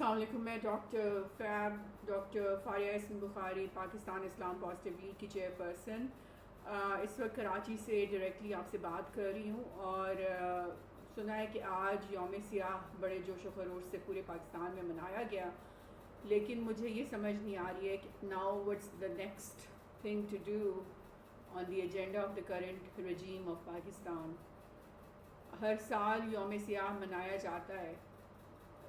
السلام علیکم. میں ڈاکٹر فاریہ اسم بخاری، پاکستان اسلام پازیٹیو لیگ کی چیئر پرسن، اس وقت کراچی سے ڈائریکٹلی آپ سے بات کر رہی ہوں. اور سنا ہے کہ آج یوم سیاہ بڑے جوش و خروش سے پورے پاکستان میں منایا گیا، لیکن مجھے یہ سمجھ نہیں آ رہی ہے کہ now what's the next thing to do on the agenda of the current regime of Pakistan. ہر سال یوم سیاہ منایا جاتا ہے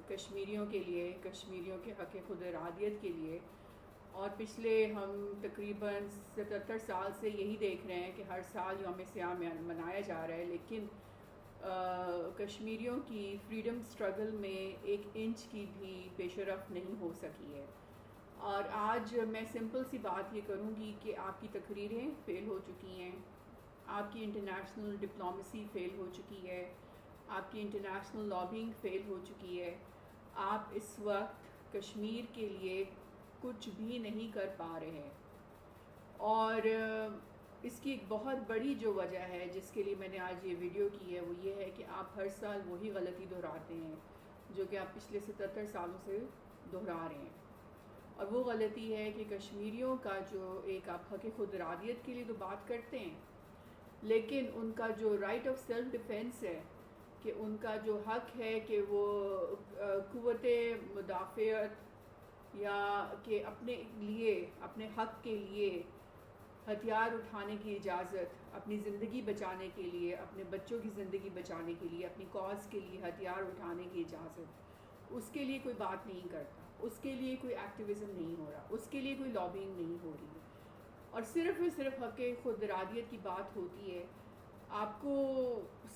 کشمیریوں کے لیے، کشمیریوں کے حق خود ارادیت کے لیے، اور پچھلے ہم تقریباً 77 سال سے یہی دیکھ رہے ہیں کہ ہر سال یوم سیاہ منایا جا رہا ہے، لیکن کشمیریوں کی فریڈم سٹرگل میں ایک انچ کی بھی پیش رفت نہیں ہو سکی ہے. اور آج میں سمپل سی بات یہ کروں گی کہ آپ کی تقریریں فیل ہو چکی ہیں، آپ کی انٹرنیشنل ڈپلومیسی فیل ہو چکی ہے، آپ کی انٹرنیشنل لابنگ فیل ہو چکی ہے. آپ اس وقت کشمیر کے لیے کچھ بھی نہیں کر پا رہے، اور اس کی ایک بہت بڑی جو وجہ ہے جس کے لیے میں نے آج یہ ویڈیو کی ہے وہ یہ ہے کہ آپ ہر سال وہی غلطی دہراتے ہیں جو کہ آپ پچھلے 77 سالوں سے دہرا رہے ہیں. اور وہ غلطی ہے کہ کشمیریوں کا جو ایک آپ حق خود ارادیت کے لیے تو بات کرتے ہیں، لیکن ان کا جو رائٹ آف سیلف ڈیفینس ہے، کہ ان کا جو حق ہے کہ وہ قوت مدافعت یا کہ اپنے لیے، اپنے حق کے لیے ہتھیار اٹھانے کی اجازت، اپنی زندگی بچانے کے لیے، اپنے بچوں کی زندگی بچانے کے لیے، اپنی کاز کے لیے ہتھیار اٹھانے کی اجازت، اس کے لیے کوئی بات نہیں کرتا، اس کے لیے کوئی ایکٹیویزم نہیں ہو رہا، اس کے لیے کوئی لابنگ نہیں ہو رہی ہے، اور صرف حق خود ارادیت کی بات ہوتی ہے. آپ کو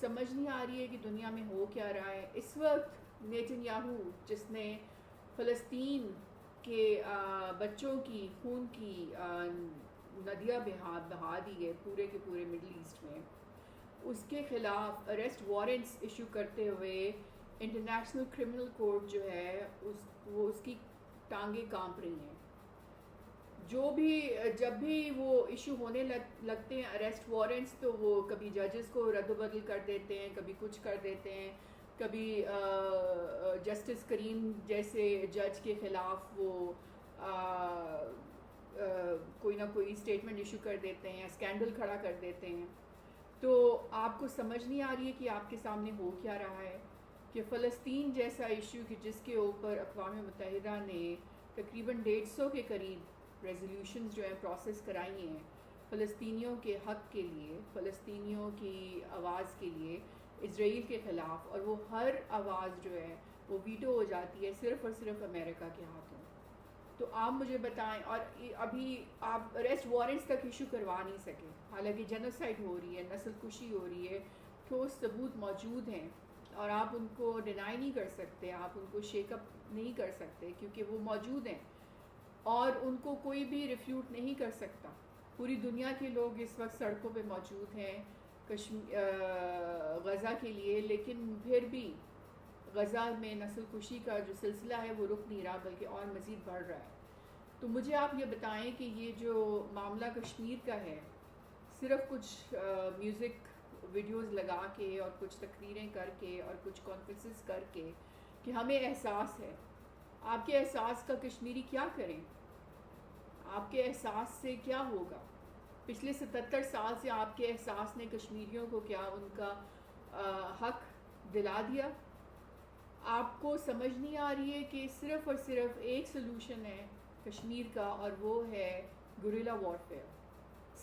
سمجھ نہیں آ رہی ہے کہ دنیا میں ہو کیا رہا ہے اس وقت. نیتن یاہو جس نے فلسطین کے بچوں کی خون کی ندیاں بہا دی ہے پورے کے پورے مڈل ایسٹ میں، اس کے خلاف اریسٹ وارنٹس ایشو کرتے ہوئے انٹرنیشنل کرمنل کورٹ جو ہے وہ اس کی ٹانگیں کانپ رہی ہیں. جب بھی وہ ایشو ہونے لگتے ہیں اریسٹ وارنٹس، تو وہ کبھی ججز کو رد و بدل کر دیتے ہیں، کبھی کچھ کر دیتے ہیں، کبھی جسٹس کریم جیسے جج کے خلاف وہ کوئی نہ کوئی اسٹیٹمنٹ ایشو کر دیتے ہیں، اسکینڈل کھڑا کر دیتے ہیں. تو آپ کو سمجھ نہیں آ رہی ہے کہ آپ کے سامنے ہو کیا رہا ہے، کہ فلسطین جیسا ایشو کہ جس کے اوپر اقوام متحدہ نے تقریباً 150 کے قریب ریزولوشنز جو ہیں پروسیس کرائی ہیں فلسطینیوں کے حق کے لیے، فلسطینیوں کی آواز کے لیے اسرائیل کے خلاف، اور وہ ہر آواز جو ہے وہ ویٹو ہو جاتی ہے صرف اور صرف امریکہ کے ہاتھوں. تو آپ مجھے بتائیں، اور ابھی آپ اریسٹ وارنٹس تک ایشو کروا نہیں سکے، حالانکہ جینوسائیڈ ہو رہی ہے، نسل کشی ہو رہی ہے، ٹھوس ثبوت موجود ہیں، اور آپ ان کو ڈینائی نہیں کر سکتے، آپ ان کو شیک اپ نہیں کر سکتے کیونکہ وہ موجود ہیں اور ان کو کوئی بھی ریفیوٹ نہیں کر سکتا. پوری دنیا کے لوگ اس وقت سڑکوں پہ موجود ہیں غزہ کے لیے، لیکن پھر بھی غزہ میں نسل کشی کا جو سلسلہ ہے وہ رک نہیں رہا بلکہ اور مزید بڑھ رہا ہے. تو مجھے آپ یہ بتائیں کہ یہ جو معاملہ کشمیر کا ہے، صرف کچھ میوزک ویڈیوز لگا کے اور کچھ تقریریں کر کے اور کچھ کانفرنسز کر کے کہ ہمیں احساس ہے، آپ کے احساس کا کشمیری کیا کریں؟ آپ کے احساس سے کیا ہوگا؟ پچھلے 77 سال سے آپ کے احساس نے کشمیریوں کو کیا ان کا حق دلا دیا؟ آپ کو سمجھ نہیں آ رہی ہے کہ صرف اور صرف ایک سلوشن ہے کشمیر کا، اور وہ ہے گوریلا وارفیئر.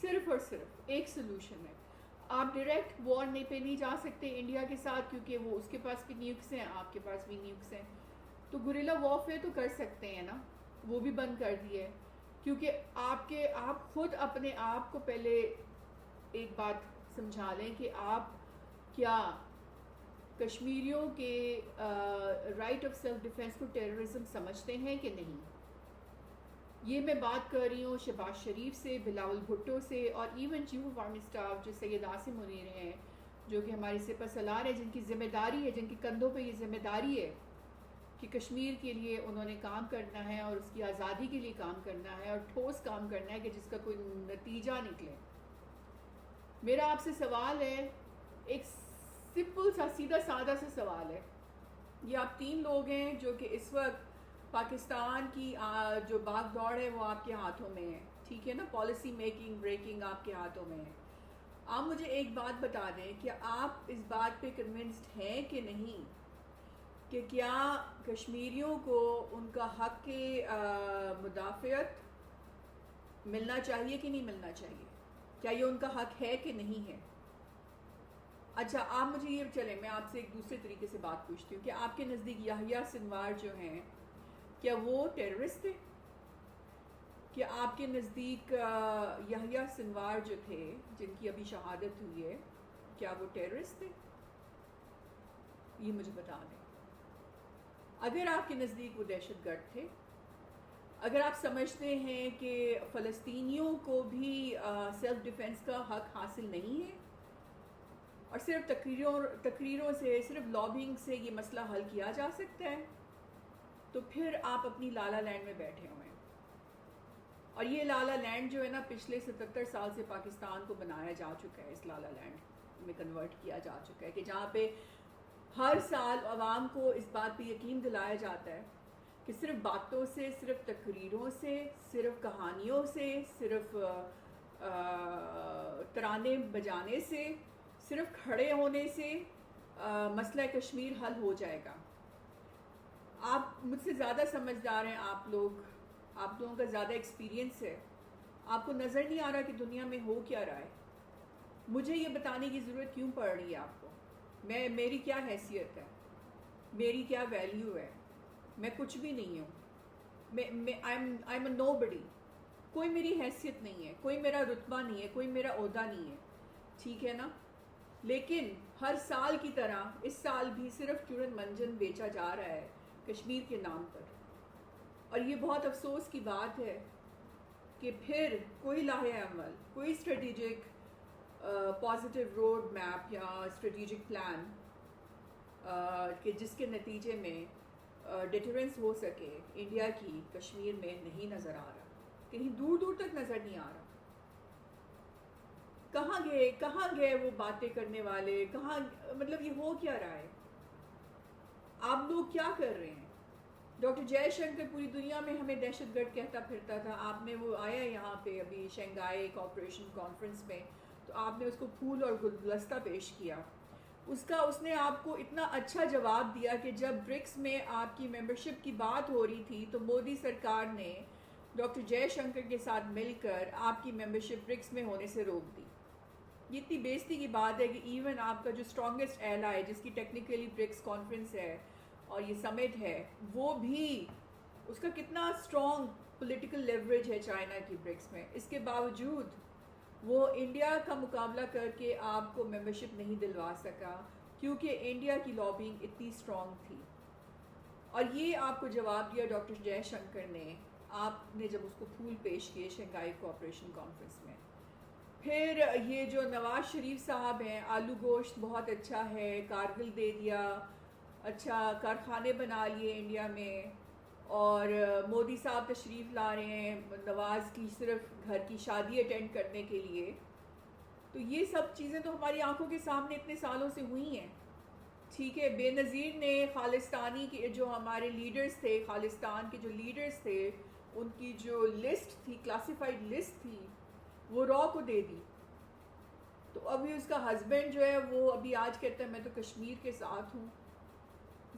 صرف اور صرف ایک سلوشن ہے. آپ ڈائریکٹ وار پہ نہیں جا سکتے انڈیا کے ساتھ کیونکہ وہ اس کے پاس بھی نیوکس ہیں، آپ کے پاس بھی نیوکس ہیں. تو گوریلا وارفیئر تو کر سکتے ہیں نا، وہ بھی بند کر دیے. کیونکہ آپ خود اپنے آپ کو پہلے ایک بات سمجھا لیں کہ آپ کیا کشمیریوں کے رائٹ آف سیلف ڈیفینس کو ٹیررزم سمجھتے ہیں کہ نہیں. یہ میں بات کر رہی ہوں شہباز شریف سے، بلاول بھٹو سے، اور even chief of army staff جو سید عاصم منیر ہیں، جو کہ ہمارے سپہ سالار ہیں، جن کی ذمہ داری ہے، جن کے کندھوں پہ یہ ذمہ داری ہے کہ کشمیر کے لیے انہوں نے کام کرنا ہے اور اس کی آزادی کے لیے کام کرنا ہے اور ٹھوس کام کرنا ہے کہ جس کا کوئی نتیجہ نکلے. میرا آپ سے سوال ہے، ایک سمپل سا سیدھا سادہ سا سوال ہے. یہ آپ 3 لوگ ہیں جو کہ اس وقت پاکستان کی جو باغ دوڑ ہے وہ آپ کے ہاتھوں میں ہے، ٹھیک ہے نا، پالیسی میکنگ بریکنگ آپ کے ہاتھوں میں ہے. آپ مجھے ایک بات بتا دیں کہ آپ اس بات پہ کنونسڈ ہیں کہ نہیں کہ کیا کشمیریوں کو ان کا حق کی مدافعت ملنا چاہیے کہ نہیں ملنا چاہیے؟ کیا یہ ان کا حق ہے کہ نہیں ہے؟ اچھا آپ مجھے یہ چلیں میں آپ سے ایک دوسرے طریقے سے بات پوچھتی ہوں کہ آپ کے نزدیک یحییٰ سنوار جو ہیں کیا وہ ٹیررسٹ تھے؟ کہ آپ کے نزدیک یحییٰ سنوار جو تھے جن کی ابھی شہادت ہوئی ہے کیا وہ ٹیررسٹ تھے؟ یہ مجھے بتا دیں. اگر آپ کے نزدیک وہ دہشت گرد تھے، اگر آپ سمجھتے ہیں کہ فلسطینیوں کو بھی سیلف ڈیفنس کا حق حاصل نہیں ہے اور صرف تقریروں سے صرف لابنگ سے یہ مسئلہ حل کیا جا سکتا ہے، تو پھر آپ اپنی لالا لینڈ میں بیٹھے ہوئے ہیں. اور یہ لالا لینڈ جو ہے نا پچھلے 77 سال سے پاکستان کو بنایا جا چکا ہے، اس لالا لینڈ میں کنورٹ کیا جا چکا ہے کہ جہاں پہ ہر سال عوام کو اس بات پہ یقین دلایا جاتا ہے کہ صرف باتوں سے، صرف تقریروں سے، صرف کہانیوں سے، صرف ترانے بجانے سے، صرف کھڑے ہونے سے مسئلہ کشمیر حل ہو جائے گا. آپ مجھ سے زیادہ سمجھدار ہیں، آپ لوگوں کا زیادہ ایکسپیرینس ہے. آپ کو نظر نہیں آ رہا کہ دنیا میں ہو کیا رہا ہے؟ مجھے یہ بتانے کی ضرورت کیوں پڑ رہی ہے آپ کو؟ میری کیا حیثیت ہے؟ میری کیا ویلیو ہے؟ میں کچھ بھی نہیں ہوں. آئی ایم اے نو بڈی. کوئی میری حیثیت نہیں ہے، کوئی میرا رتبہ نہیں ہے، کوئی میرا عہدہ نہیں ہے، ٹھیک ہے نا. لیکن ہر سال کی طرح اس سال بھی صرف چڑن منجن بیچا جا رہا ہے کشمیر کے نام پر. اور یہ بہت افسوس کی بات ہے کہ پھر کوئی لاہے عمل، کوئی اسٹریٹجک پازیٹیو روڈ میپ یا اسٹریٹجک پلان کہ جس کے نتیجے میں ڈیٹرنس ہو سکے انڈیا کی کشمیر میں نہیں نظر آ رہا. کہیں دور دور تک نظر نہیں آ رہا. کہاں گئے وہ باتیں کرنے والے؟ کہاں، مطلب یہ ہو کیا رہا ہے؟ آپ لوگ کیا کر رہے ہیں؟ ڈاکٹر جے شنکر پوری دنیا میں ہمیں دہشت گرد کہتا پھرتا تھا. آپ نے وہ آیا یہاں پہ ابھی شنگھائی کوآپریشن کانفرنس میں، تو آپ نے اس کو پھول اور گلدستہ پیش کیا. اس نے آپ کو اتنا اچھا جواب دیا کہ جب برکس میں آپ کی ممبرشپ کی بات ہو رہی تھی تو مودی سرکار نے ڈاکٹر جے شنکر کے ساتھ مل کر آپ کی ممبرشپ برکس میں ہونے سے روک دی. یہ اتنی بیزتی کی بات ہے کہ ایون آپ کا جو اسٹرانگسٹ ایلا ہے جس کی ٹیکنیکلی برکس کانفرنس ہے اور یہ سمٹ ہے، وہ بھی اس کا کتنا اسٹرانگ پولیٹیکل لیوریج ہے چائنا کی برکس میں، اس کے باوجود وہ انڈیا کا مقابلہ کر کے آپ کو ممبرشپ نہیں دلوا سکا کیونکہ انڈیا کی لابنگ اتنی اسٹرانگ تھی. اور یہ آپ کو جواب دیا ڈاکٹر جے شنکر نے، آپ نے جب اس کو پھول پیش کیے شنگھائی کوآپریشن کانفرنس میں. پھر یہ جو نواز شریف صاحب ہیں، آلو گوشت بہت اچھا ہے، کارگل دے دیا، اچھا کارخانے بنا لیے انڈیا میں، اور مودی صاحب تشریف لا رہے ہیں نواز کی صرف گھر کی شادی اٹینڈ کرنے کے لیے. تو یہ سب چیزیں تو ہماری آنکھوں کے سامنے اتنے سالوں سے ہوئی ہیں، ٹھیک ہے. بے نظیر نے خالستانی کے جو ہمارے لیڈرز تھے، خالستان کے جو لیڈرز تھے، ان کی جو لسٹ تھی، کلاسیفائڈ لسٹ تھی، وہ را کو دے دی. تو ابھی اس کا ہسبینڈ جو ہے وہ ابھی آج کہتا ہے میں تو کشمیر کے ساتھ ہوں،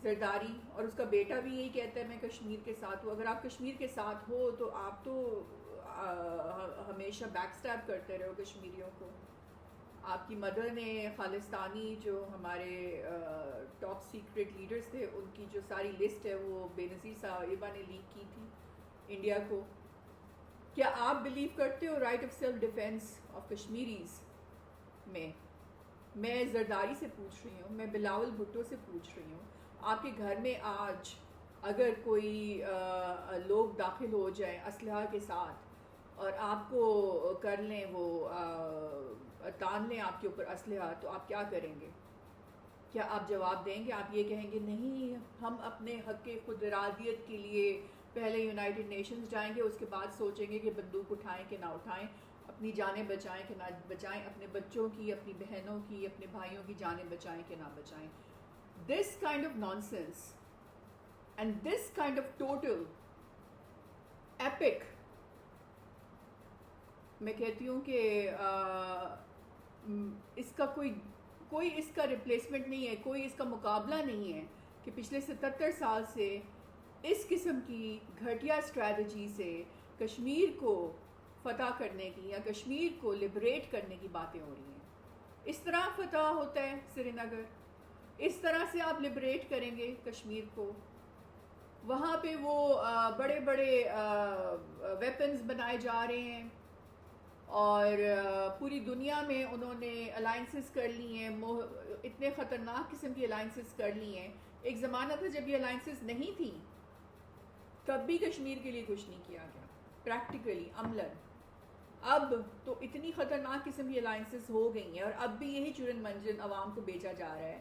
زرداری، اور اس کا بیٹا بھی یہی کہتا ہے میں کشمیر کے ساتھ ہوں. اگر آپ کشمیر کے ساتھ ہو تو آپ تو ہمیشہ بیک سٹیپ کرتے رہو کشمیریوں کو. آپ کی مدر نے خالستانی جو ہمارے ٹاپ سیکرٹ لیڈرز تھے ان کی جو ساری لسٹ ہے وہ بے نظیر صاحبہ نے لیک کی تھی انڈیا کو. کیا آپ بلیو کرتے ہو right of self defence of Kashmiris میں؟ میں زرداری سے پوچھ رہی ہوں، میں بلاول بھٹو سے پوچھ رہی ہوں. آپ کے گھر میں آج اگر کوئی لوگ داخل ہو جائیں اسلحہ کے ساتھ اور آپ کو کر لیں وہ تان لیں آپ کے اوپر اسلحہ، تو آپ کیا کریں گے؟ کیا آپ جواب دیں گے؟ آپ یہ کہیں گے نہیں ہم اپنے حق خود ارادیت کے لیے پہلے یونائٹڈ نیشنز جائیں گے، اس کے بعد سوچیں گے کہ بندوق اٹھائیں کہ نہ اٹھائیں، اپنی جانیں بچائیں کہ نہ بچائیں، اپنے بچوں کی، اپنی بہنوں کی، اپنے بھائیوں کی جانیں بچائیں کہ نہ بچائیں. This kind of non sense And this kind of total epic, میں کہتی ہوں کہ اس کا کوئی اس کا ریپلیسمنٹ نہیں ہے, کوئی اس کا مقابلہ نہیں ہے کہ پچھلے 77 سال سے اس قسم کی گھٹیا اسٹریٹجی سے کشمیر کو فتح کرنے کی یا کشمیر کو لبریٹ کرنے کی باتیں ہو رہی ہیں. اس طرح فتح ہوتا ہے سری نگر, اس طرح سے آپ لبریٹ کریں گے کشمیر کو. وہاں پہ وہ بڑے بڑے ویپنز بنائے جا رہے ہیں اور پوری دنیا میں انہوں نے الائنسز کر لی ہیں, اتنے خطرناک قسم کی الائنسز کر لی ہیں. ایک زمانہ تھا جب یہ الائنسز نہیں تھیں, تب بھی کشمیر کے لیے کچھ نہیں کیا گیا پریکٹیکلی, عملاً. اب تو اتنی خطرناک قسم کی الائنسز ہو گئی ہیں, اور اب بھی یہی چرن منجن عوام کو بیچا جا رہا ہے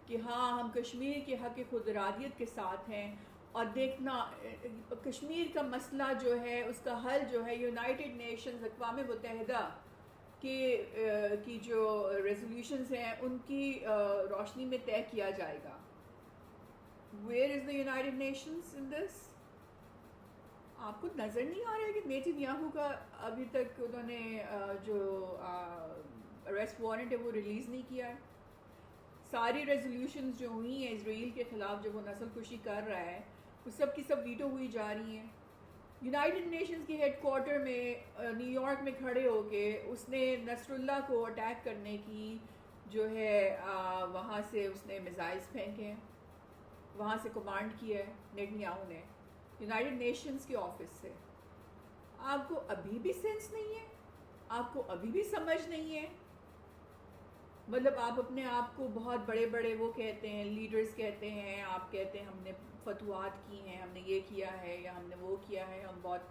کہ ہاں ہم کشمیر کے حق خود ارادیت کے ساتھ ہیں, اور دیکھنا کشمیر کا مسئلہ جو ہے اس کا حل جو ہے یونائٹڈ نیشنز, اقوام متحدہ کی جو ریزولوشنز ہیں ان کی روشنی میں طے کیا جائے گا. Where is the United Nations in this? آپ کو نظر نہیں آ رہا ہے کہ نیتن یاہو کا ابھی تک انہوں نے جو اریسٹ وارنٹ ہے وہ ریلیز نہیں کیا ہے. ساری ریزولوشنز جو ہوئی ہیں اسرائیل کے خلاف جب وہ نسل کشی کر رہا ہے وہ سب کی سب ویٹو ہوئی جا رہی ہیں. یونائٹڈ نیشنز کے ہیڈ کوارٹر میں نیو یارک میں کھڑے ہو کے اس نے نصر اللہ کو اٹیک کرنے کی جو ہے وہاں سے اس نے میزائلز پھینکے ہیں, وہاں سے کمانڈ کیا ہے نیتن یاہو نے یونائٹڈ نیشنز کے آفس سے. آپ کو ابھی بھی سینس نہیں ہے, آپ کو ابھی بھی سمجھ نہیں ہے. مطلب آپ اپنے آپ کو بہت بڑے بڑے وہ کہتے ہیں, لیڈرز کہتے ہیں, آپ کہتے ہیں ہم نے فتوحات کی ہیں, ہم نے یہ کیا ہے یا ہم نے وہ کیا ہے, ہم بہت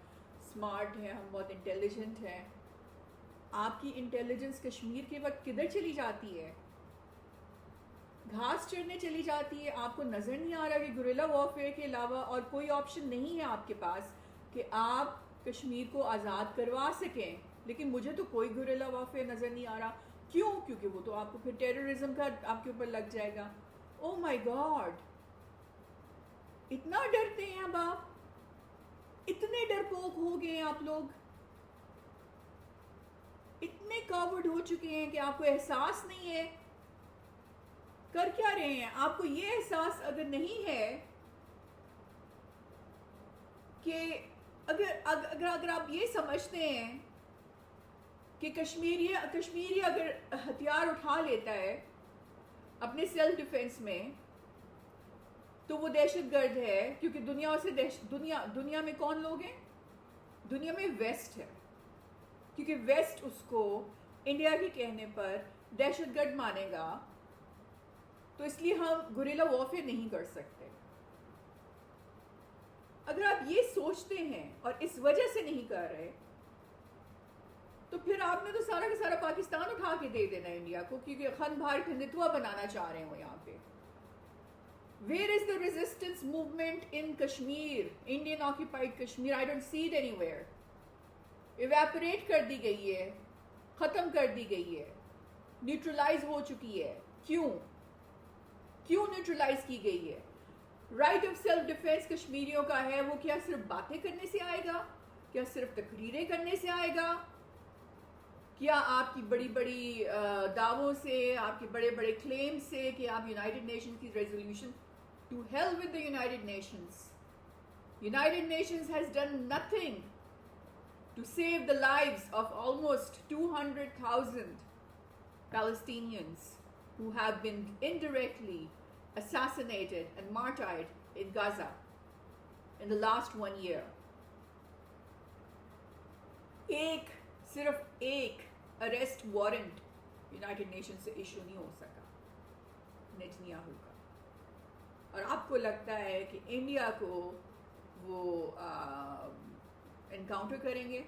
اسمارٹ ہیں, ہم بہت انٹیلیجنٹ ہیں. آپ کی انٹیلیجنس کشمیر کے وقت کدھر چلی جاتی ہے؟ گھاس چرنے چلی جاتی ہے. آپ کو نظر نہیں آ رہا کہ گوریلا وارفیئر کے علاوہ اور کوئی آپشن نہیں ہے آپ کے پاس کہ آپ کشمیر کو آزاد کروا سکیں. لیکن مجھے تو کوئی گوریلا وارفیئر نظر نہیں آ رہا. کیوں؟ کیونکہ وہ تو آپ کو پھر ٹیررزم کا آپ کے اوپر لگ جائے گا. او مائی گاڈ, اتنا ڈرتے ہیں اب آپ, اتنے ڈرپوک ہو گئے ہیں آپ لوگ, اتنے کاورڈ ہو چکے ہیں کہ آپ کو احساس نہیں ہے. کر کیا رہے ہیں؟ آپ کو یہ احساس اگر نہیں ہے کہ اگر آپ یہ سمجھتے ہیں کہ کشمیری اگر ہتھیار اٹھا لیتا ہے اپنے سیلف ڈیفense میں تو وہ دہشت گرد ہے, کیونکہ دنیا میں کون لوگ ہیں؟ دنیا میں ویسٹ ہے, کیونکہ ویسٹ اس کو انڈیا کے کہنے پر دہشت گرد مانے گا. تو اس لیے ہم گوریلا وارفیئر نہیں کر سکتے. اگر آپ یہ سوچتے ہیں اور اس وجہ سے نہیں کر رہے تو پھر آپ نے تو سارا کا سارا پاکستان اٹھا کے دے دینا انڈیا کو, کیونکہ خن بھارت ہندتوا بنانا چاہ رہے ہو یہاں پہ. Where is the resistance movement in Kashmir, Indian occupied Kashmir? I don't see it anywhere. Evaporate کر دی گئی ہے, ختم کر دی گئی ہے, نیوٹرلائز ہو چکی ہے. کیوں نیوٹرلائز کی گئی ہے؟ رائٹ آف سیلف ڈیفenس کشمیریوں کا ہے, وہ کیا صرف باتیں کرنے سے آئے گا؟ کیا صرف تقریریں کرنے سے آئے گا؟ کیا آپ کی بڑی بڑی دعووں سے, آپ کے بڑے بڑے کلیم سے کہ آپ یونائٹڈ نیشنز کی resolution, to hell with the United Nations. United Nations has done nothing to save the lives of almost 200,000 Palestinians who have been indirectly assassinated and martyred in Gaza in the last 1 year. صرف ایک arrest warrant United nation سے issue نہیں ہو سکا Nitin Yahoo کا. اور آپ کو لگتا ہے کہ انڈیا کو وہ انکاؤنٹر کریں گے؟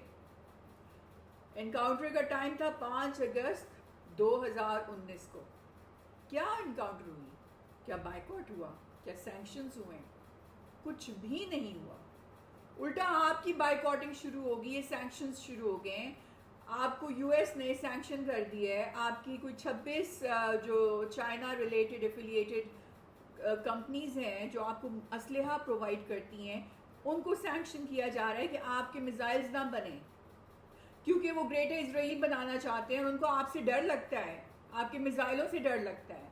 انکاؤنٹر کا ٹائم تھا 5 اگست 2019 کو. کیا انکاؤنٹر ہوئی؟ کیا بائیکاٹ ہوا؟ کیا سینکشنز ہوئے؟ کچھ بھی نہیں ہوا. الٹا آپ کی بائیکاٹنگ شروع ہوگی, یہ سینکشنز شروع ہو گئے ہیں. آپ کو یو ایس نے سینکشن کر دیا ہے. آپ کی کوئی 26 جو چائنا ریلیٹڈ ایفیلیٹڈ کمپنیز ہیں جو آپ کو اسلحہ پرووائڈ کرتی ہیں ان کو سینکشن کیا جا رہا ہے کہ آپ کے میزائلز نہ بنیں، کیونکہ وہ گریٹر اسرائیل بنانا چاہتے ہیں اور ان کو آپ سے ڈر لگتا ہے، آپ کے میزائلوں سے ڈر لگتا ہے،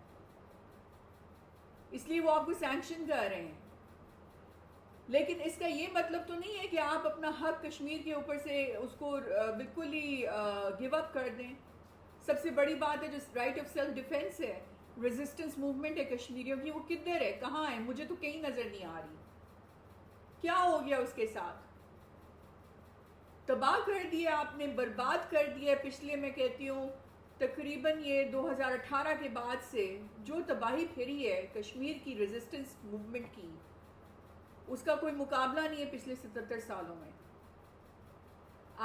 اس لیے وہ آپ کو سینکشن کر رہے ہیں۔ لیکن اس کا یہ مطلب تو نہیں ہے کہ آپ اپنا حق کشمیر کے اوپر سے اس کو بالکل ہی گیو اپ کر دیں۔ سب سے بڑی بات ہے جو رائٹ آف سیلف ڈیفینس ہے، ریزسٹنس موومنٹ ہے کشمیریوں کی، وہ کدھر ہے، کہاں ہے؟ مجھے تو کہیں نظر نہیں آ رہی۔ کیا ہو گیا اس کے ساتھ؟ تباہ کر دیا آپ نے، برباد کر دیا۔ پچھلے میں کہتی ہوں تقریباً یہ 2018 کے بعد سے جو تباہی پھیری ہے کشمیر کی ریزسٹنس موومنٹ کی، اس کا کوئی مقابلہ نہیں ہے پچھلے 77 سالوں میں۔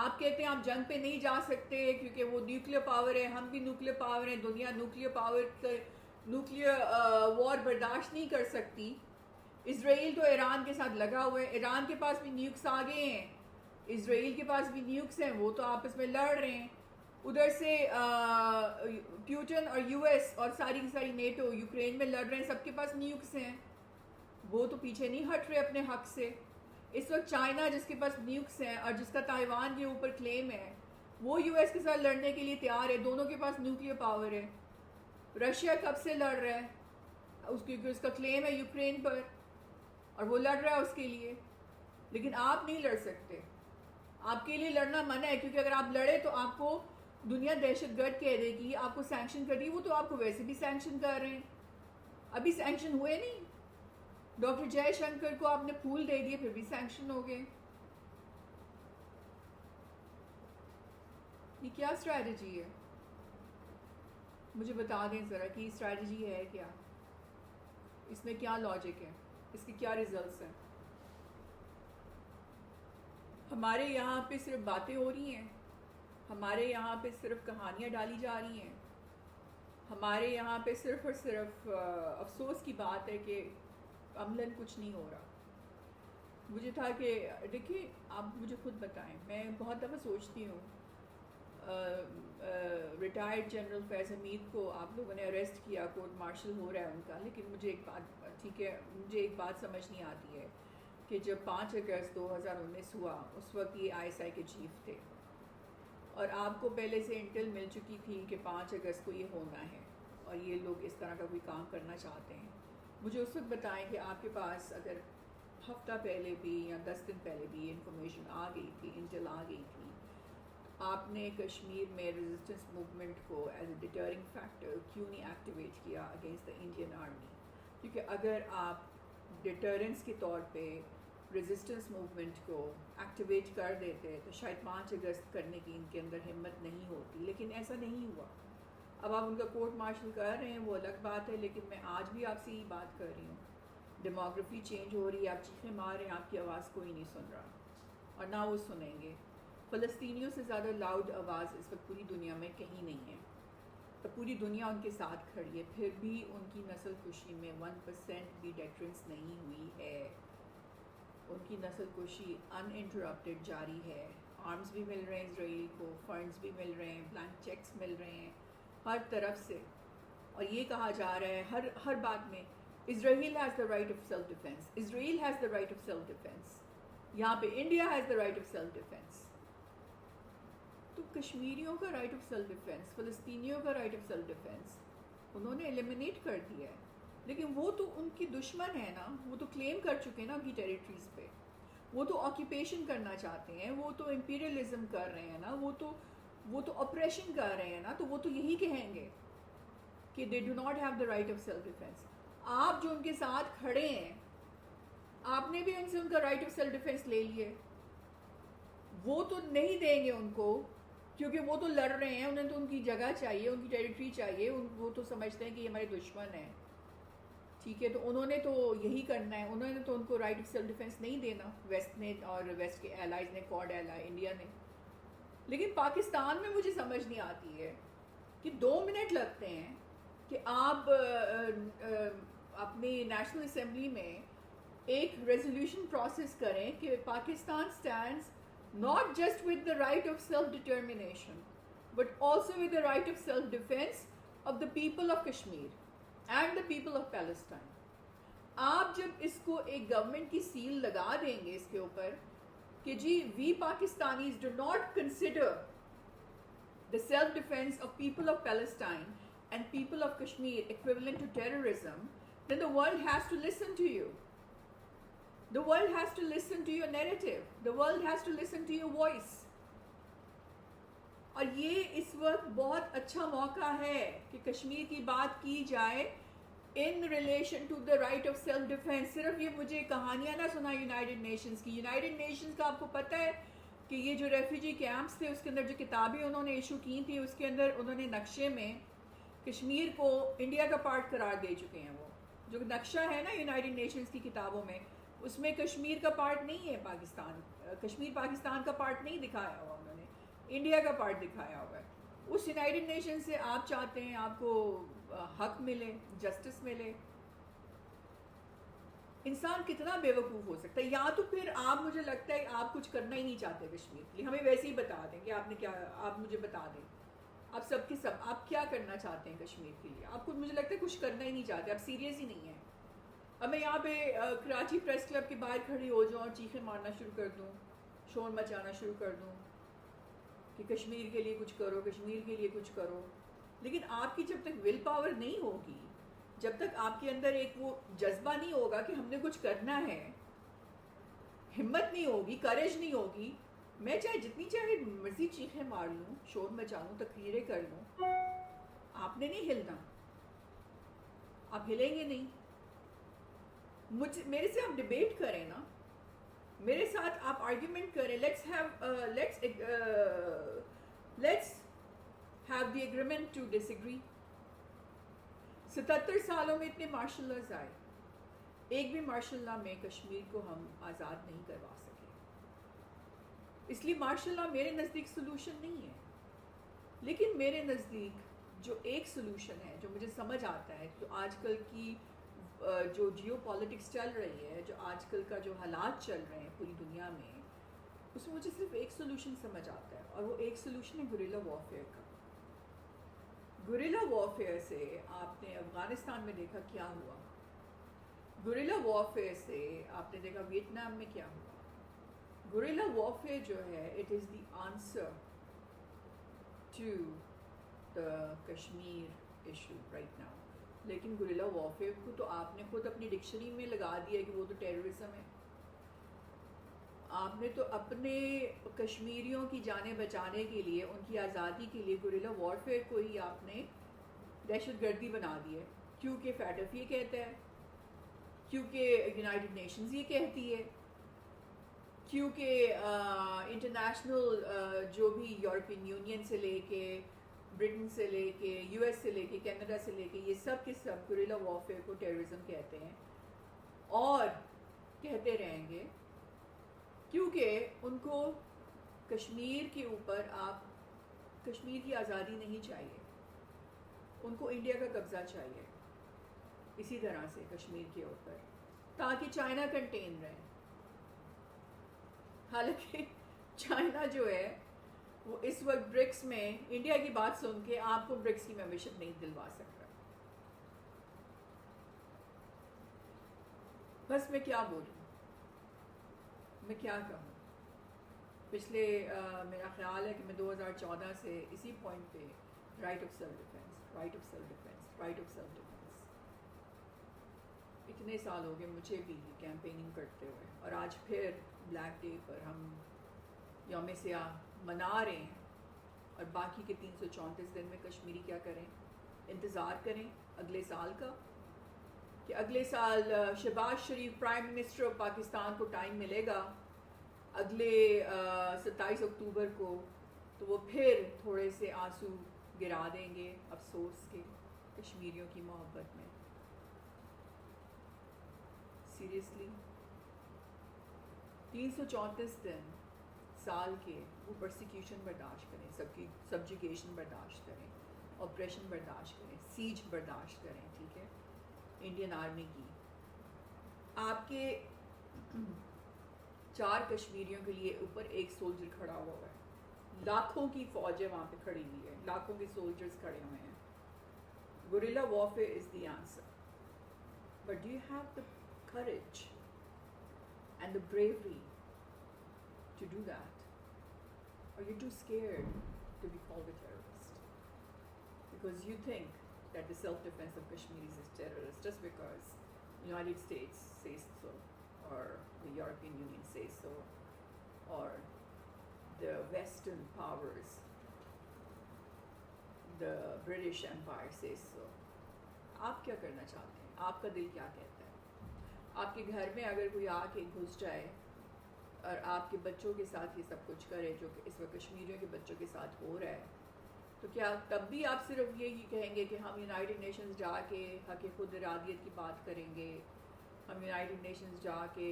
آپ کہتے ہیں آپ جنگ پہ نہیں جا سکتے کیونکہ وہ نیوکلیر پاور ہے، ہم بھی نیوکلیر پاور ہیں، دنیا نیوکلیر وار برداشت نہیں کر سکتی۔ اسرائیل تو ایران کے ساتھ لگا ہوا ہے، ایران کے پاس بھی نیوکس آ گئے ہیں، اسرائیل کے پاس بھی نیوکس ہیں، وہ تو آپس میں لڑ رہے ہیں۔ ادھر سے پیوٹن اور یو ایس اور ساری کی ساری نیٹو یوکرین میں لڑ رہے ہیں، سب کے پاس نیوکس ہیں، وہ تو پیچھے نہیں ہٹ رہے اپنے حق سے۔ اس وقت چائنا جس کے پاس نیوکس ہیں اور جس کا تائیوان کے اوپر کلیم ہے، وہ یو ایس کے ساتھ لڑنے کے لیے تیار ہے، دونوں کے پاس نیوکلیر پاور ہے۔ رشیا کب سے لڑ رہا ہے کیونکہ اس کا کلیم ہے یوکرین پر اور وہ لڑ رہا ہے اس کے لیے، لیکن آپ نہیں لڑ سکتے، آپ کے لیے لڑنا منع ہے، کیونکہ اگر آپ لڑے تو آپ کو دنیا دہشت گرد کہہ دے گی، آپ کو سینکشن کر دی، وہ تو آپ کو ویسے بھی سینکشن کر رہے ہیں، ابھی سینکشن ہوئے نہیں، ڈاکٹر جے شنکر کو آپ نے پھول دے دیے پھر بھی سینکشن ہو گئے۔ یہ کیا اسٹریٹجی ہے؟ مجھے بتا دیں ذرا کہ اسٹریٹجی ہے کیا، اس میں کیا لاجک ہے، اس کے کیا ریزلٹس ہیں؟ ہمارے یہاں پہ صرف باتیں ہو رہی ہیں، ہمارے یہاں پہ صرف کہانیاں ڈالی جا رہی ہیں، ہمارے یہاں پہ صرف اور صرف افسوس کی بات ہے کہ عملاً کچھ نہیں ہو رہا۔ مجھے تھا کہ دیکھیے آپ مجھے خود بتائیں، میں بہت دفعہ سوچتی ہوں ریٹائرڈ جنرل فیض حمید کو آپ لوگوں نے اریسٹ کیا، کورٹ مارشل ہو رہا ہے ان کا، لیکن مجھے ایک بات ٹھیک ہے، مجھے ایک بات سمجھ نہیں آتی ہے کہ جب 5 اگست 2019 ہوا اس وقت یہ آئی ایس آئی کے چیف تھے اور آپ کو پہلے سے انٹل مل چکی تھی کہ 5 اگست کو یہ ہونا ہے اور یہ لوگ اس طرح کا کوئی کام کرنا چاہتے ہیں۔ مجھے اس وقت بتائیں کہ آپ کے پاس اگر ہفتہ پہلے بھی یا 10 دن پہلے بھی یہ انفارمیشن آ گئی تھی، انٹل آ گئی تھی، آپ نے کشمیر میں ریزسٹنس موومنٹ کو ایز اے ڈیٹرنگ فیکٹر کیوں نہیں ایکٹیویٹ کیا اگینسٹ دا انڈین آرمی؟ کیونکہ اگر آپ ڈیٹرنس کے طور پہ ریزسٹنس موومنٹ کو ایکٹیویٹ کر دیتے تو شاید 5 اگست کرنے کی ان کے اندر ہمت نہیں ہوتی، لیکن ایسا نہیں ہوا۔ اب آپ ان کا کورٹ مارشل کر رہے ہیں وہ الگ بات ہے، لیکن میں آج بھی آپ سے یہ بات کر رہی ہوں، ڈیموگرافی چینج ہو رہی ہے، آپ چیخیں مار رہے ہیں، آپ کی آواز کوئی نہیں سن رہا اور نہ وہ سنیں گے۔ فلسطینیوں سے زیادہ لاؤڈ آواز اس وقت پوری دنیا میں کہیں نہیں ہے، تو پوری دنیا ان کے ساتھ کھڑی ہے، پھر بھی ان کی نسل کشی میں 1% بھی ڈیٹرنس نہیں ہوئی ہے، ان کی نسل کشی ان انٹرپٹیڈ جاری ہے، آرمز بھی مل رہے ہیں اسرائیل کو، فنڈز بھی مل رہے ہیں، بلینک چیکس مل رہے ہیں ہر طرف سے، اور یہ کہا جا رہا ہے ہر بات میں Israel has the right of self defence, Israel has the right of self defence, یہاں پہ India has the right of self defence. تو کشمیریوں کا رائٹ آف سیلف ڈیفینس، فلسطینیوں کا رائٹ آف سیلف ڈیفینس انہوں نے ایلیمینیٹ کر دیا ہے، لیکن وہ تو ان کی دشمن ہے نا، وہ تو کلیم کر چکے نا ان کی ٹیریٹریز پہ، وہ تو آکیوپیشن کرنا چاہتے ہیں، وہ تو امپیریلزم کر رہے ہیں نا، وہ تو اپریشن کر رہے ہیں نا، تو وہ تو یہی کہیں گے کہ they do not have the right of self defence. آپ جو ان کے ساتھ کھڑے ہیں، آپ نے بھی ان سے ان کا رائٹ آف سیلف ڈیفینس لے لیے، وہ تو نہیں دیں گے ان کو، کیونکہ وہ تو لڑ رہے ہیں، انہیں تو ان کی جگہ چاہیے، ان کی ٹیریٹری چاہیے، وہ تو سمجھتے ہیں کہ یہ ہمارے دشمن ہیں، ٹھیک ہے، تو انہوں نے تو یہی کرنا ہے، انہوں نے تو ان کو رائٹ آف سیلف ڈیفینس نہیں دینا، ویسٹ نے اور ویسٹ کے ایلائز نے، کوڈ ایلائی انڈیا نے۔ لیکن پاکستان میں مجھے سمجھ نہیں آتی ہے کہ 2 منٹ لگتے ہیں کہ آپ اپنی نیشنل اسمبلی میں ایک ریزولوشن پروسیس کریں کہ Pakistan stands not just with the right of self-determination, but also with the right of self-defense of the people of Kashmir and the people of Palestine. آپ جب اس کو ایک گورنمنٹ کی سیل لگا دیں گے اس کے اوپر کہ جی we Pakistanis do not consider the self-defense of people of Palestine and people of Kashmir equivalent to terrorism, then the world has to listen to you. The world has to listen to your narrative. The world has to listen to your voice. اور یہ اس وقت بہت اچھا موقع ہے کہ کشمیر کی بات کی جائے in relation to the right of self defence. صرف یہ مجھے کہانیاں نہ سنا یونائٹڈ نیشنز کی. یونائٹڈ نیشنز کا آپ کو پتہ ہے کہ یہ جو ریفیوجی کیمپس تھے اس کے اندر جو کتابیں انہوں نے ایشو کی تھیں اس کے اندر انہوں نے نقشے میں کشمیر کو انڈیا کا پارٹ قرار دے چکے ہیں. وہ جو نقشہ ہے نا یونائٹڈ نیشنز کی کتابوں میں اس میں کشمیر کا پارٹ نہیں ہے. پاکستان کشمیر پاکستان کا پارٹ نہیں دکھایا ہوا انہوں نے, انڈیا کا پارٹ دکھایا ہوا ہے. اس یونائٹڈ نیشن سے آپ چاہتے ہیں آپ کو حق ملے, جسٹس ملے. انسان کتنا بے وقوف ہو سکتا ہے. یا تو پھر آپ, مجھے لگتا ہے آپ کچھ کرنا ہی نہیں چاہتے کشمیر کے لیے, ہمیں ویسے ہی بتا دیں کہ آپ نے کیا, آپ مجھے بتا دیں آپ سب کے سب آپ کیا کرنا چاہتے ہیں کشمیر کے لیے. آپ کو مجھے لگتا ہے کچھ کرنا ہی نہیں چاہتے, آپ سیریس ہی نہیں ہیں. اب میں یہاں پہ کراچی پریس کلب کے باہر کھڑی ہو جاؤں اور چیخیں مارنا شروع کر دوں, شور مچانا شروع کر دوں کہ کشمیر کے لیے کچھ کرو, کشمیر کے لیے کچھ کرو, لیکن آپ کی جب تک ول پاور نہیں ہوگی, جب تک آپ کے اندر ایک وہ جذبہ نہیں ہوگا کہ ہم نے کچھ کرنا ہے, ہمت نہیں ہوگی, کریج نہیں ہوگی, میں چاہے جتنی چاہے مرضی چیخیں مار لوں, شور مچا لوں, تقریریں کر لوں, آپ نے نہیں ہلنا. آپ ہلیں گے نہیں. میرے سے آپ ڈبیٹ کریں نا, میرے ساتھ آپ آرگیومنٹ کریں. Let's have the agreement to disagree. 77 سالوں میں اتنے مارشل لاز آئے, ایک بھی مارشل لا میں کشمیر کو ہم آزاد نہیں کروا سکے. اس لیے مارشل لا میرے نزدیک سلوشن نہیں ہے, لیکن میرے نزدیک جو ایک سلوشن ہے جو مجھے سمجھ آتا ہے, جو آج کل کی جو جیو پالیٹکس چل رہی ہے, جو آج کل کا جو حالات چل رہے ہیں پوری دنیا میں, اس میں مجھے صرف ایک سلوشن سمجھ آتا ہے, اور وہ ایک سلوشن ہے گوریلا وارفیئر کا. گوریلا وارفیئر سے آپ نے افغانستان میں دیکھا کیا ہوا, گوریلا وارفیئر سے آپ نے دیکھا ویتنام میں کیا ہوا. گوریلا وارفیئر جو ہے it is the answer to the Kashmir issue right now. لیکن گوریلا وارفیئر کو تو آپ نے خود اپنی ڈکشنری میں لگا دیا کہ وہ تو ٹیررزم ہے. آپ نے تو اپنے کشمیریوں کی جانیں بچانے کے لیے, ان کی آزادی کے لیے گوریلا وارفیئر کو ہی آپ نے دہشت گردی بنا دی ہے. کیونکہ فیڈف یہ کہتا ہے, کیونکہ یونائٹڈ نیشنز یہ کہتی ہے, کیونکہ انٹرنیشنل جو بھی یورپین یونین سے لے کے, برٹن سے لے کے, یو ایس سے لے کے, کینیڈا سے لے کے, یہ سب کے سب گوریلا وارفیئر کو ٹیررزم کہتے ہیں اور کہتے رہیں گے, کیونکہ ان کو کشمیر کے اوپر آپ, کشمیر کی آزادی نہیں چاہیے, ان کو انڈیا کا قبضہ چاہیے اسی طرح سے کشمیر کے اوپر, تاکہ چائنا کنٹین رہے. حالانکہ چائنا جو ہے وہ اس وقت برکس میں انڈیا کی بات سن کے آپ کو برکس کی ممبرشپ نہیں دلوا سکتا. بس میں کیا بولوں, میں کیا کہوں. پچھلے میرا خیال ہے کہ میں 2014 سے اسی پوائنٹ پہ right of self defence, right of self defence, right of self defence, اتنے سال ہو گئے مجھے بھی کیمپیننگ کرتے ہوئے, اور آج پھر بلیک ڈے پر ہم یوم سیاہ منا رہے ہیں. اور باقی کے 334 دن میں کشمیری کیا کریں, انتظار کریں اگلے سال کا, کہ اگلے سال شہباز شریف پرائم منسٹر آف پاکستان کو ٹائم ملے گا اگلے 27 اکتوبر کو, تو وہ پھر تھوڑے سے آنسو گرا دیں گے افسوس کے کشمیریوں کی محبت میں. سیریسلی 334 دن سال کے وہ پرسیکیوشن برداشت کریں, سب کی سبجیگیشن برداشت کریں, آپریشن برداشت کریں, سیج برداشت کریں, ٹھیک ہے, انڈین آرمی کی. آپ کے 4 کشمیریوں کے لیے اوپر ایک سولجر کھڑا ہوا ہے, لاکھوں کی فوج ہے وہاں پہ کھڑی ہوئی ہے, لاکھوں کے سولجرز کھڑے ہوئے ہیں. Guerrilla warfare is the answer, but do you have the courage and the bravery to do that? Or you're too scared to be called a terrorist because you think that the self-defense of Kashmiris is terrorist just because the United States says so, or the European Union says so, or the Western powers, the British Empire says so. آپ کیا کرنا چاہتے ہیں؟ آپ کا دل کیا کہتا ہے؟ آپ کے گھر میں اگر کوئی آ کے گھس جائے اور آپ کے بچوں کے ساتھ یہ سب کچھ کرے جو کہ اس وقت کشمیریوں کے بچوں کے ساتھ ہو رہا ہے، تو کیا تب بھی آپ صرف یہی کہیں گے کہ ہم یونائٹڈ نیشنز جا کے حق خود ارادیت کی بات کریں گے، ہم یونائٹڈ نیشنز جا کے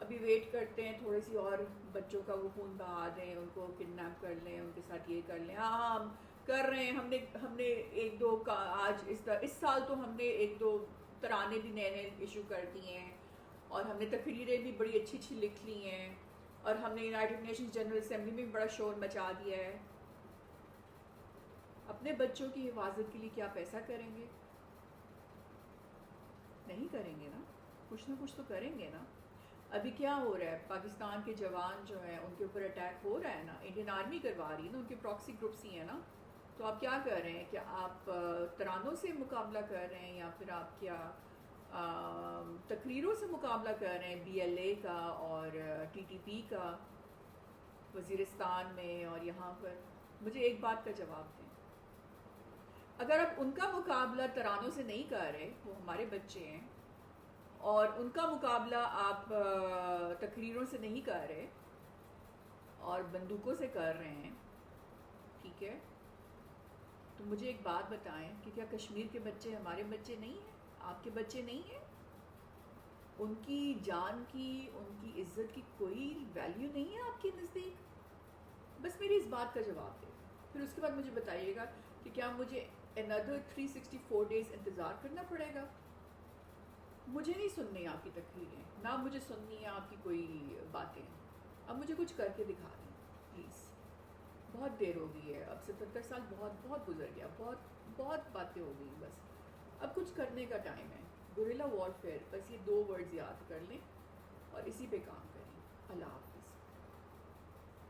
ابھی ویٹ کرتے ہیں تھوڑی سی اور بچوں کا وہ خون بہا دیں، ان کو کڈنیپ کر لیں، ان کے ساتھ یہ کر لیں، ہاں ہم کر رہے ہیں، ہم نے ایک دو آج اس سال تو ہم نے ایک دو ترانے بھی نئے نئے ایشو کر دیے ہیں، اور ہم نے تقریریں بھی بڑی اچھی اچھی لکھ لی ہیں، اور ہم نے یونائٹڈ نیشنز جنرل اسمبلی میں بھی بڑا شور مچا دیا ہے. اپنے بچوں کی حفاظت کے لیے کیا پیسہ کریں گے؟ نہیں کریں گے نا، کچھ نہ کچھ تو کریں گے نا. ابھی کیا ہو رہا ہے، پاکستان کے جوان جو ہیں ان کے اوپر اٹیک ہو رہا ہے نا، انڈین آرمی کروا رہی ہے نا، ان کے پراکسی گروپس ہی ہیں نا. تو آپ کیا کر رہے ہیں کہ آپ ترانوں سے مقابلہ کر رہے ہیں یا پھر آپ کیا تقریروں سے مقابلہ کر رہے ہیں، بی ایل اے کا اور ٹی ٹی پی کا وزیرستان میں اور یہاں پر؟ مجھے ایک بات کا جواب دیں، اگر آپ ان کا مقابلہ ترانوں سے نہیں کر رہے، وہ ہمارے بچے ہیں، اور ان کا مقابلہ آپ تقریروں سے نہیں کر رہے اور بندوقوں سے کر رہے ہیں، ٹھیک ہے، تو مجھے ایک بات بتائیں کہ کیا کشمیر کے بچے ہمارے بچے نہیں ہیں؟ آپ کے بچے نہیں ہیں؟ ان کی جان کی، ان کی عزت کی کوئی ویلیو نہیں ہے آپ کے نزدیک؟ بس میری اس بات کا جواب دیں. پھر اس کے بعد مجھے بتائیے گا کہ کیا مجھے another 364 days انتظار کرنا پڑے گا؟ مجھے نہیں سننی آپ کی تقریریں، نہ مجھے سننی ہے آپ کی کوئی باتیں. اب مجھے کچھ کر کے دکھا دیں پلیز. بہت دیر ہو گئی ہے، اب 77 سال بہت بہت گزر گیا، بہت باتیں ہو گئی. بس اب کچھ کرنے کا ٹائم ہے. گوریلا وارفیئر، بس یہ 2 ورڈز یاد کر لیں اور اسی پہ کام کریں. اللہ حافظ.